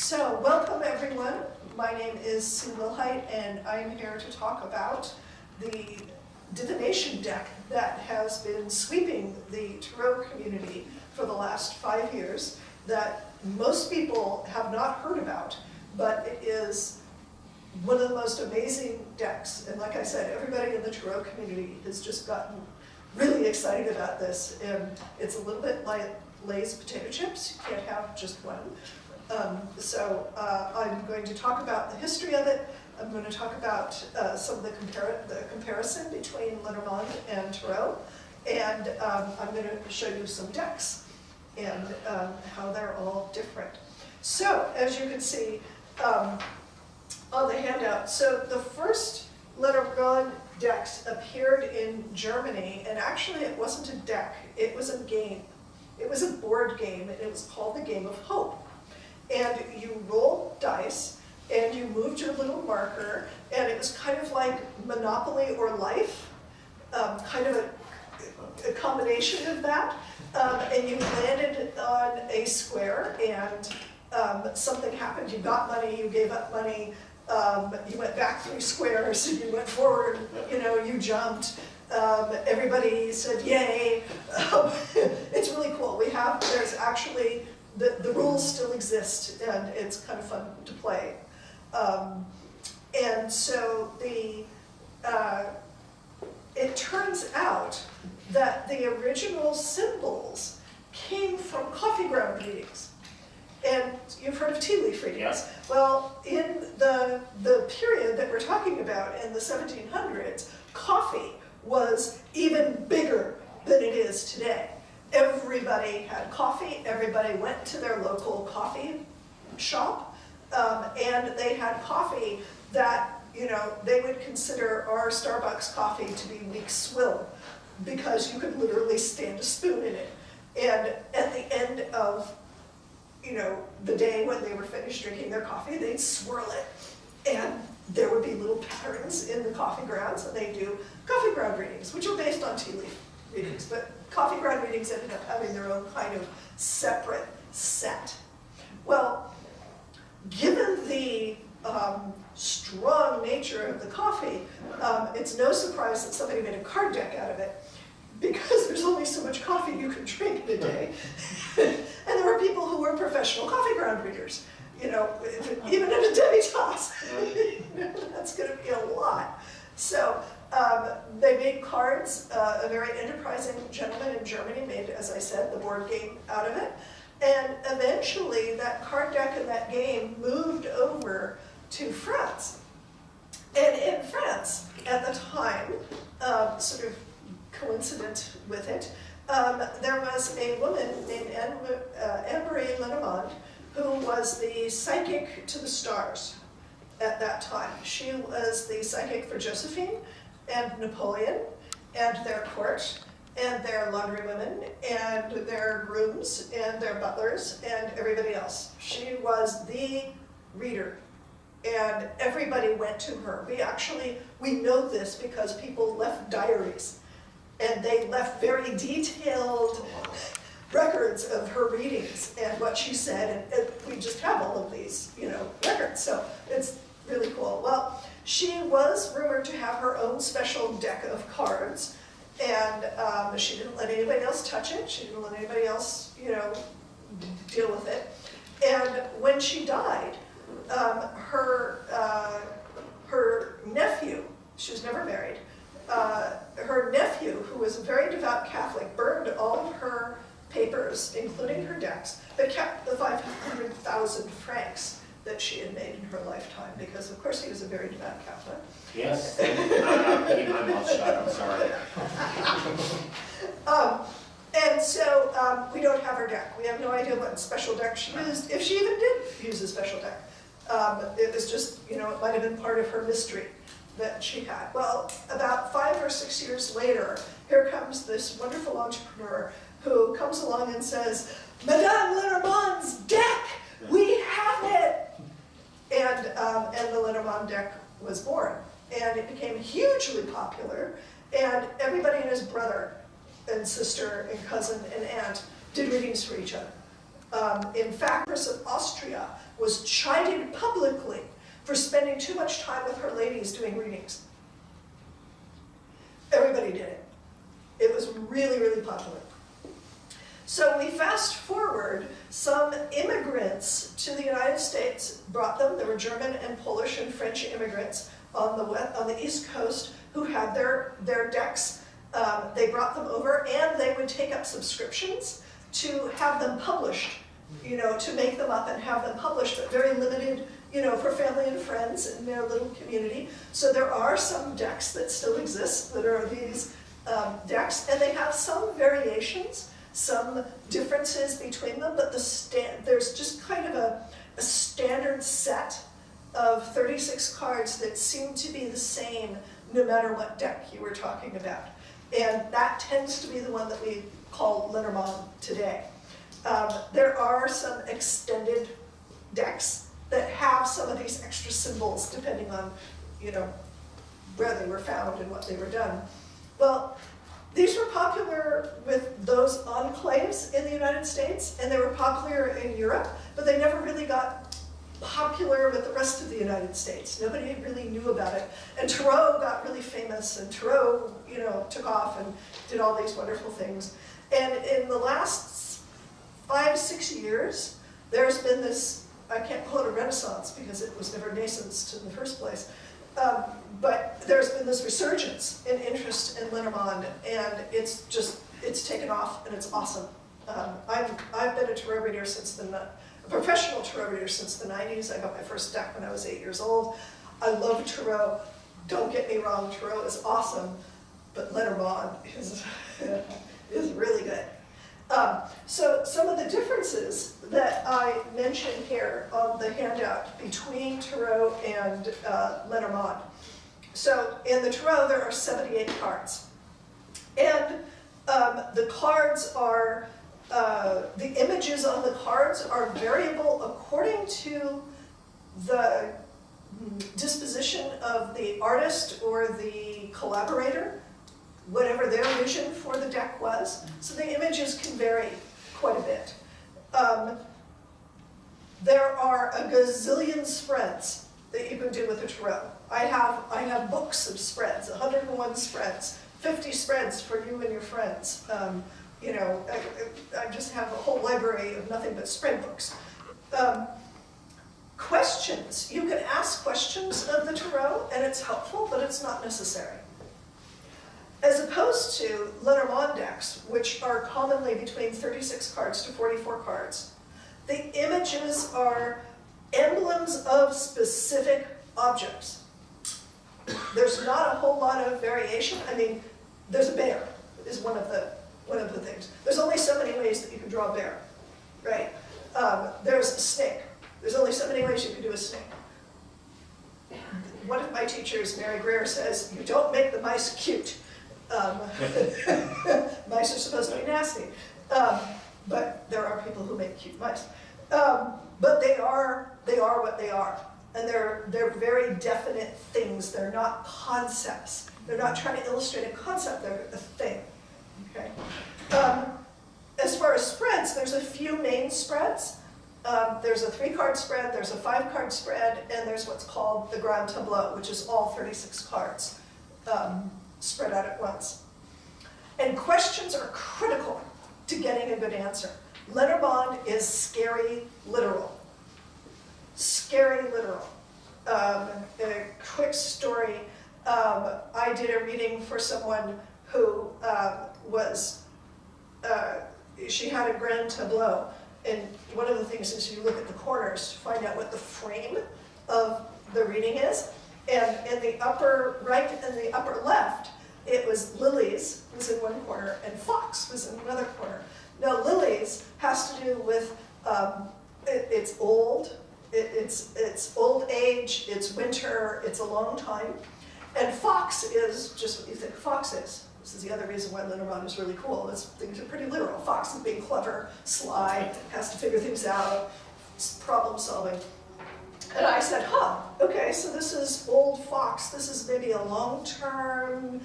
So, welcome everyone. My name is Sue Wilhite, and I'm here to talk about the Divination deck that has been sweeping the Tarot community for the last 5 years, that most people have not heard about, but it is one of the most amazing decks. And like I said, everybody in the Tarot community has just gotten really excited about this, and it's a little bit like Lay's potato chips. You can't have just one. I'm going to talk about the history of it. I'm going to talk about some of the comparison between Lenormand and Tarot, and I'm going to show you some decks and how they're all different. So, as you can see on the handout, so the first Lenormand decks appeared in Germany, and actually it wasn't a deck, it was a game. It was a board game, and it was called the Game of Hope. And you rolled dice, and you moved your little marker, and it was kind of like Monopoly or Life, kind of a combination of that. And you landed on a square, and something happened. You got money, you gave up money, you went back 3 squares, you went forward, you jumped. Everybody said, yay. It's really cool. There's actually, the rules still exist, and it's kind of fun to play. And so it turns out that the original symbols came from coffee ground readings. And you've heard of tea leaf readings. Yeah. Well, in the period that we're talking about, in the 1700s, coffee was even bigger than it is today. Everybody had coffee, everybody went to their local coffee shop, and they had coffee that, they would consider our Starbucks coffee to be weak swill, because you could literally stand a spoon in it. And at the end of, the day when they were finished drinking their coffee, they'd swirl it, and there would be little patterns in the coffee grounds, and they do coffee ground readings, which are based on tea leaf readings, but coffee ground readings ended up having their own kind of separate set. Well, given the strong nature of the coffee, it's no surprise that somebody made a card deck out of it, because there's only so much coffee you can drink in a day. And there were people who were professional coffee ground readers. Even in a demi-tasse, that's going to be a lot. So they made cards. A very enterprising gentleman in Germany made, as I said, the board game out of it. And eventually that card deck and that game moved over to France. And in France, at the time, sort of coincident with it, there was a woman named Anne-Marie Lenormand, who was the psychic to the stars at that time. She was the psychic for Josephine and Napoleon and their court and their laundrywomen and their grooms and their butlers and everybody else. She was the reader, and everybody went to her. We know this because people left diaries, and they left very detailed records of her readings and what she said, and we just have all of these, records, so it's really cool. Well, she was rumored to have her own special deck of cards, and she didn't let anybody else touch it. She didn't let anybody else, deal with it. And when she died, her nephew, she was never married, her nephew, who was a very devout Catholic, burned all of her papers, including her decks, but kept the 500,000 francs that she had made in her lifetime, because of course he was a very devout Catholic. Yes, I'm keeping my mouth shut, I'm sorry. And so we don't have her deck. We have no idea what special deck she used, if she even did use a special deck. It was just, it might have been part of her mystery that she had. Well, about 5 or 6 years later, here comes this wonderful entrepreneur who comes along and says, Madame Lenormand's deck, we have it! And the Lenormand deck was born. And it became hugely popular, and everybody and his brother and sister and cousin and aunt did readings for each other. In fact, Empress of Austria was chided publicly for spending too much time with her ladies doing readings. Everybody did it. It was really, really popular. So we fast forward, some immigrants to the United States brought them. There were German and Polish and French immigrants on the East Coast who had their decks. They brought them over, and they would take up subscriptions to have them published, to make them up and have them published, but very limited, for family and friends in their little community. So there are some decks that still exist that are these decks, and they have some variations, some differences between them, but there's just kind of a standard set of 36 cards that seem to be the same no matter what deck you were talking about. And that tends to be the one that we call Lenormand today. There are some extended decks that have some of these extra symbols depending on, where they were found and what they were done. Well, these were popular with those enclaves in the United States, and they were popular in Europe, but they never really got popular with the rest of the United States. Nobody really knew about it. And Tarot got really famous, and Tarot, took off and did all these wonderful things. And in the last 5-6 years, there's been this, I can't call it a renaissance because it was never nascent in the first place, but there's been this resurgence in interest in Lenormand, and it's taken off, and it's awesome. I've been a tarot reader a professional tarot reader since the 90s. I got my first deck when I was 8 years old. I love tarot. Don't get me wrong, tarot is awesome, but Lenormand is really good. So some of the differences that I mentioned here on the handout between Tarot and Lenormand. So in the Tarot, there are 78 cards. And the cards are, the images on the cards are variable according to the disposition of the artist or the collaborator, whatever their vision for the deck was. So the images can vary quite a bit. There are a gazillion spreads that you can do with a tarot. I have books of spreads, 101 spreads, 50 spreads for you and your friends. I just have a whole library of nothing but spread books. Questions. You can ask questions of the tarot, and it's helpful, but it's not necessary. As opposed to Lenormand decks, which are commonly between 36 cards to 44 cards, the images are emblems of specific objects. There's not a whole lot of variation. I mean, there's a bear, is one of the things. There's only so many ways that you can draw a bear, right? There's a snake. There's only so many ways you can do a snake. One of my teachers, Mary Greer, says, you don't make the mice cute. Mice are supposed to be nasty, but there are people who make cute mice. But they are what they are, and they're very definite things. They're not concepts. They're not trying to illustrate a concept. They're a thing. Okay. As far as spreads, there's a few main spreads. There's a 3-card spread, there's a 5-card spread, and there's what's called the Grand Tableau, which is all 36 cards spread out at once. And questions are critical to getting a good answer. Lenormand is scary literal. Scary literal. A quick story. I did a reading for someone who she had a Grand Tableau. And one of the things is you look at the corners to find out what the frame of the reading is. And in the upper right and the upper left, it was lilies was in one corner and fox was in another corner. Now lilies has to do with it's old, it's old age, it's winter, it's a long time. And fox is just what you think fox is. This is the other reason why Lenormand is really cool. Things are pretty literal. Fox is being clever, sly, has to figure things out, problem solving. And I said, huh, okay, so this is old fox. This is maybe a long time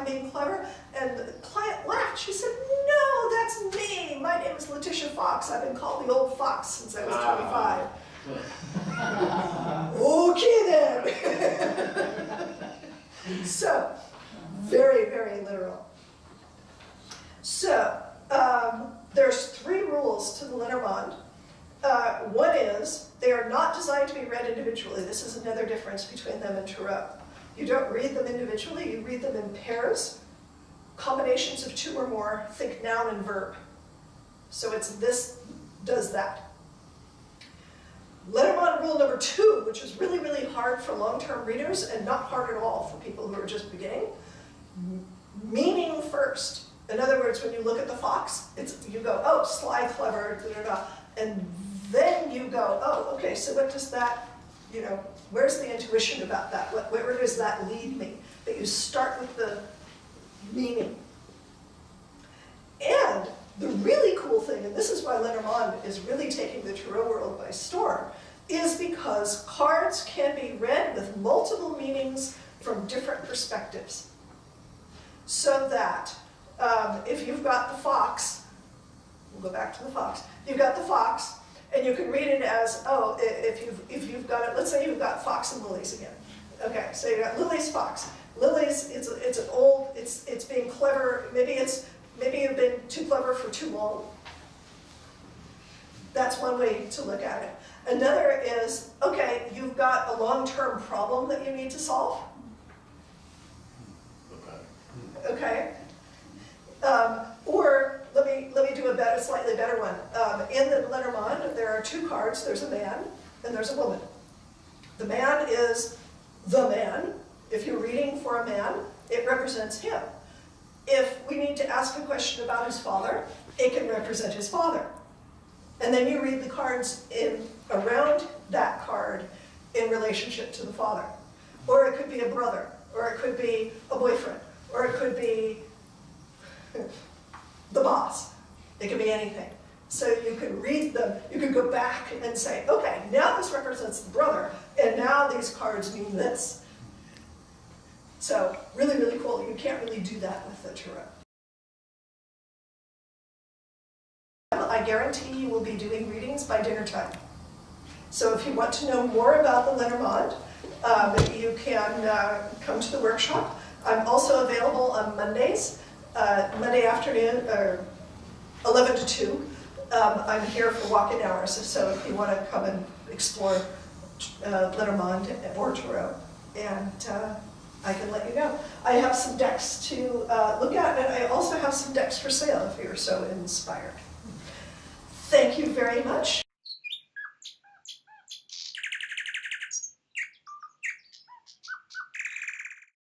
being clever. And the client laughed. She said, no, that's me. My name is Letitia Fox. I've been called the old fox since I was 25. Okay then. So, very, very literal. So, there's 3 rules to the Lenormand. One is, they are not designed to be read individually. This is another difference between them and Tarot. You don't read them individually, you read them in pairs, combinations of 2 or more, think noun and verb. So it's this does that. Lenormand rule number 2, which is really, really hard for long-term readers and not hard at all for people who are just beginning. Meaning first. In other words, when you look at the fox, you go, oh, sly, clever, da, da, da. And then you go, oh, okay, so what does that, where's the intuition about that? Where does that lead me? That you start with the meaning. And the really cool thing, and this is why Lenormand is really taking the Tarot world by storm, is because cards can be read with multiple meanings from different perspectives. So that if you've got the fox, we'll go back to the fox, you've got the fox, and you can read it as, oh, if you've got it, let's say you've got fox and lilies again. Okay, so you've got Lily's fox. Lily's, it's an old, it's being clever, maybe you've been too clever for too long. That's one way to look at it. Another is, okay, you've got a long-term problem that you need to solve. Okay. Or let me do a slightly better one. In the Lenormand, there are 2 cards. There's a man and there's a woman. The man is the man. If you're reading for a man, it represents him. If we need to ask a question about his father, it can represent his father. And then you read the cards around that card in relationship to the father. Or it could be a brother, or it could be a boyfriend, or it could be the boss. It could be anything. So you can read them, you can go back and say, okay, now this represents the brother, and now these cards mean this. So really, really cool. You can't really do that with the Tarot. I guarantee you will be doing readings by dinner time. So if you want to know more about the Lenormand, you can come to the workshop. I'm also available on Mondays, Monday afternoon, or 11 to 2. I'm here for walk-in hours, so if you want to come and explore Lenormand or Tarot, and I can let you know. I have some decks to look at, and I also have some decks for sale if you're so inspired. Thank you very much.